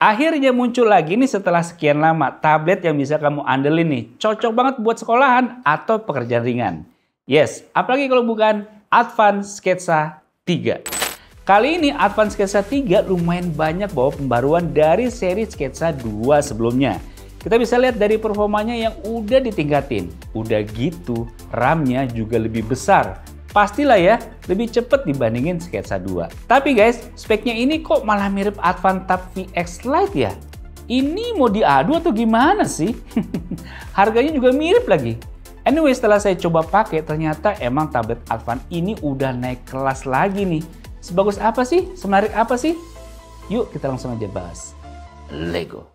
Akhirnya muncul lagi nih setelah sekian lama tablet yang bisa kamu andelin nih. Cocok banget buat sekolahan atau pekerjaan ringan. Yes, apalagi kalau bukan Advance Sketsa 3. Kali ini Advance Sketsa 3 lumayan banyak bawa pembaruan dari seri Sketsa 2 sebelumnya. Kita bisa lihat dari performanya yang udah ditingkatin. Udah gitu, RAM-nya juga lebih besar. Pastilah ya, lebih cepet dibandingin Sketsa 2. Tapi guys, speknya ini kok malah mirip Advance Tab VX Lite ya? Ini mau diadu atau gimana sih? Harganya juga mirip lagi. Anyway, setelah saya coba pakai, ternyata emang tablet Advance ini udah naik kelas lagi nih. Sebagus apa sih? Semenarik apa sih? Yuk kita langsung aja bahas. Lego.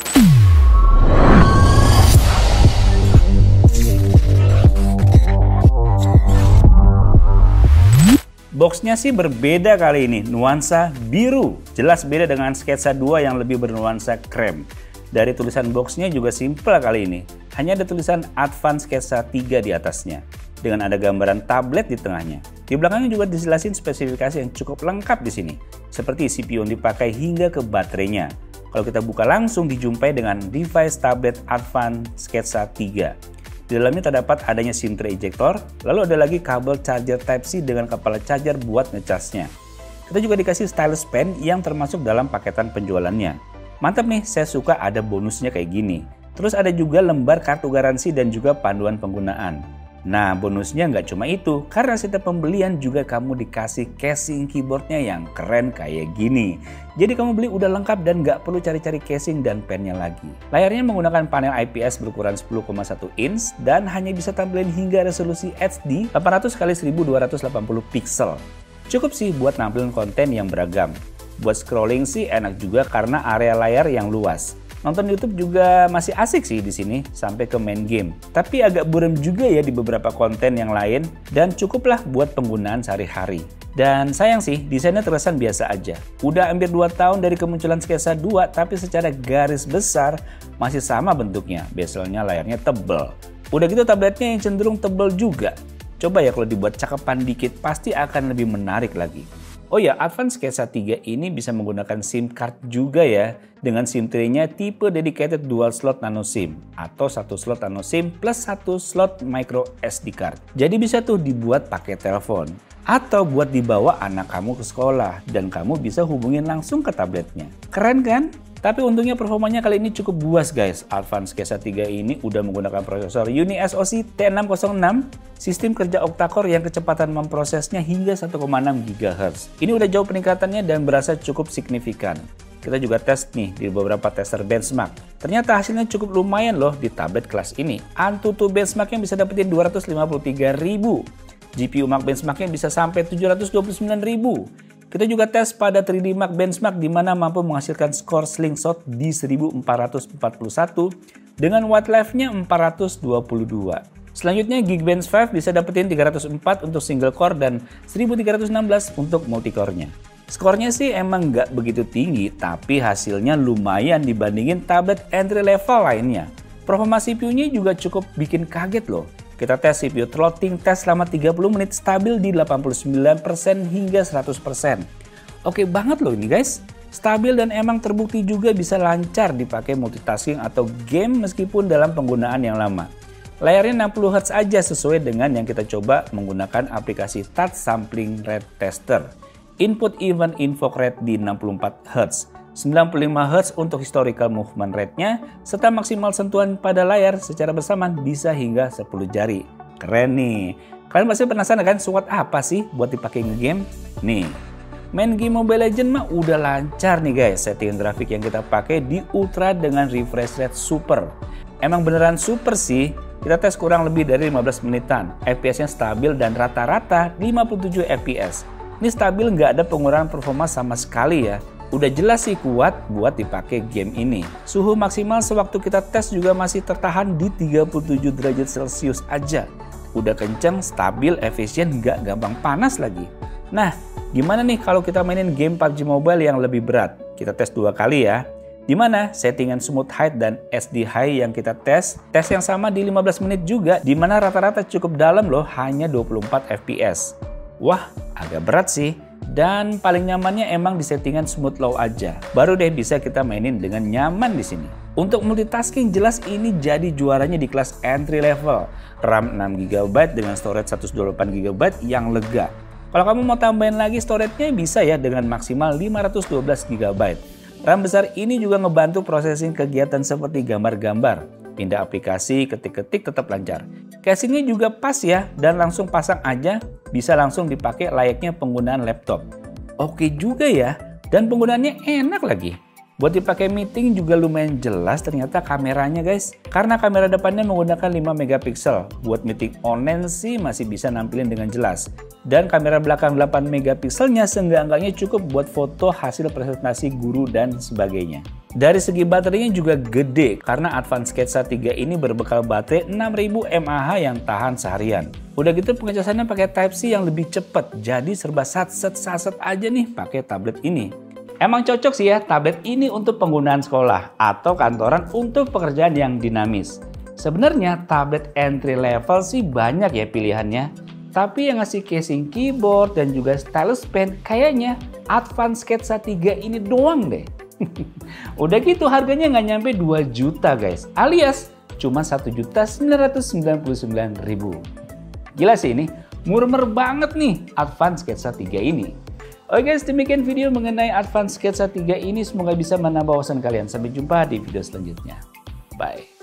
Boxnya sih berbeda kali ini, nuansa biru. Jelas beda dengan Sketsa 2 yang lebih bernuansa krem. Dari tulisan boxnya juga simpel kali ini. Hanya ada tulisan Advance Sketsa 3 di atasnya. Dengan ada gambaran tablet di tengahnya. Di belakangnya juga dijelasin spesifikasi yang cukup lengkap di sini. Seperti CPU yang dipakai hingga ke baterainya. Kalau kita buka langsung dijumpai dengan device tablet Advance Sketsa 3. Di dalamnya terdapat adanya SIM tray ejector, lalu ada lagi kabel charger Type-C dengan kepala charger buat ngecasnya. Kita juga dikasih stylus pen yang termasuk dalam paketan penjualannya. Mantap nih, saya suka ada bonusnya kayak gini. Terus ada juga lembar kartu garansi dan juga panduan penggunaan. Nah, bonusnya nggak cuma itu, karena setiap pembelian juga kamu dikasih casing keyboardnya yang keren kayak gini. Jadi kamu beli udah lengkap dan nggak perlu cari-cari casing dan pennya lagi. Layarnya menggunakan panel IPS berukuran 10,1 inch dan hanya bisa tampilin hingga resolusi HD 800x1280 pixel. Cukup sih buat nampilin konten yang beragam. Buat scrolling sih enak juga karena area layar yang luas. Nonton YouTube juga masih asik sih di sini sampai ke main game. Tapi agak buram juga ya di beberapa konten yang lain dan cukuplah buat penggunaan sehari-hari. Dan sayang sih desainnya terkesan biasa aja. Udah hampir 2 tahun dari kemunculan Sketsa 2 tapi secara garis besar masih sama bentuknya. Bezelnya layarnya tebel. Udah gitu tabletnya yang cenderung tebel juga. Coba ya kalau dibuat cakepan dikit pasti akan lebih menarik lagi. Oh ya, Advance Sketsa 3 ini bisa menggunakan SIM card juga ya, dengan SIM tray-nya tipe dedicated dual slot nano SIM atau 1 slot nano SIM plus 1 slot micro SD card. Jadi bisa tuh dibuat pakai telepon atau buat dibawa anak kamu ke sekolah dan kamu bisa hubungin langsung ke tabletnya. Keren kan? Tapi untungnya performanya kali ini cukup buas guys. Advance Sketsa 3 ini udah menggunakan prosesor UniSoC T606, sistem kerja octa-core yang kecepatan memprosesnya hingga 1,6 GHz. Ini udah jauh peningkatannya dan berasa cukup signifikan. Kita juga tes nih di beberapa tester benchmark. Ternyata hasilnya cukup lumayan loh di tablet kelas ini. Antutu benchmarknya bisa dapetin 253.000. GPU Mark benchmarknya bisa sampai 729.000. Kita juga tes pada 3D Mark benchmark di mana mampu menghasilkan skor slingshot di 1441 dengan watt life-nya 422. Selanjutnya Geekbench 5 bisa dapetin 304 untuk single core dan 1316 untuk multicore-nya. Skornya sih emang nggak begitu tinggi, tapi hasilnya lumayan dibandingin tablet entry level lainnya. Performa CPU-nya juga cukup bikin kaget loh. Kita tes CPU throttling test selama 30 menit stabil di 89% hingga 100%. Oke banget loh ini guys. Stabil dan emang terbukti juga bisa lancar dipakai multitasking atau game meskipun dalam penggunaan yang lama. Layarnya 60 Hz aja sesuai dengan yang kita coba menggunakan aplikasi Touch Sampling Rate Tester. Input event invoke rate di 64 Hz. 95 Hz untuk historical movement rate-nya, serta maksimal sentuhan pada layar secara bersamaan bisa hingga 10 jari. Keren nih. Kalian pasti penasaran kan SWOT apa sih buat dipakai nge-game? Nih, main game Mobile Legends mah udah lancar nih guys. Settingan grafik yang kita pakai di Ultra dengan refresh rate super. Emang beneran super sih. Kita tes kurang lebih dari 15 menitan. FPS-nya stabil dan rata-rata 57 FPS. Ini stabil nggak ada pengurangan performa sama sekali ya. Udah jelas sih kuat buat dipakai game ini. Suhu maksimal sewaktu kita tes juga masih tertahan di 37 derajat Celcius aja. Udah kenceng, stabil, efisien, nggak gampang panas lagi. Nah, gimana nih kalau kita mainin game PUBG Mobile yang lebih berat? Kita tes 2 kali ya. Dimana settingan smooth height dan SD high yang kita tes yang sama di 15 menit juga, dimana rata-rata cukup dalam loh, hanya 24 fps. Wah, agak berat sih. Dan paling nyamannya emang di settingan smooth low aja. Baru deh bisa kita mainin dengan nyaman di sini. Untuk multitasking jelas ini jadi juaranya di kelas entry level. RAM 6GB dengan storage 128GB yang lega. Kalau kamu mau tambahin lagi storage-nya bisa ya dengan maksimal 512GB. RAM besar ini juga ngebantu processing kegiatan seperti gambar-gambar. Pindah aplikasi, ketik-ketik tetap lancar. Casingnya juga pas ya dan langsung pasang aja, bisa langsung dipakai layaknya penggunaan laptop. Oke juga ya, dan penggunaannya enak lagi. Buat dipakai meeting juga lumayan jelas ternyata kameranya guys. Karena kamera depannya menggunakan 5MP. Buat meeting online sih masih bisa nampilin dengan jelas. Dan kamera belakang 8MP-nya seenggak-enggaknya cukup buat foto hasil presentasi guru dan sebagainya. Dari segi baterainya juga gede karena Advance Sketsa 3 ini berbekal baterai 6000 mAh yang tahan seharian. Udah gitu pengecasannya pakai Type-C yang lebih cepet, jadi serba satset aja nih pakai tablet ini. Emang cocok sih ya tablet ini untuk penggunaan sekolah atau kantoran untuk pekerjaan yang dinamis. Sebenarnya tablet entry level sih banyak ya pilihannya. Tapi yang ngasih casing keyboard dan juga stylus pen kayaknya Advance Sketsa 3 ini doang deh. Udah gitu harganya nggak nyampe 2 juta guys, alias cuma 1.999.000. Gila sih ini, murmer banget nih Advance Sketsa 3 ini. Oke guys, demikian video mengenai Advance Sketsa 3 ini. Semoga bisa menambah wawasan kalian. Sampai jumpa di video selanjutnya. Bye.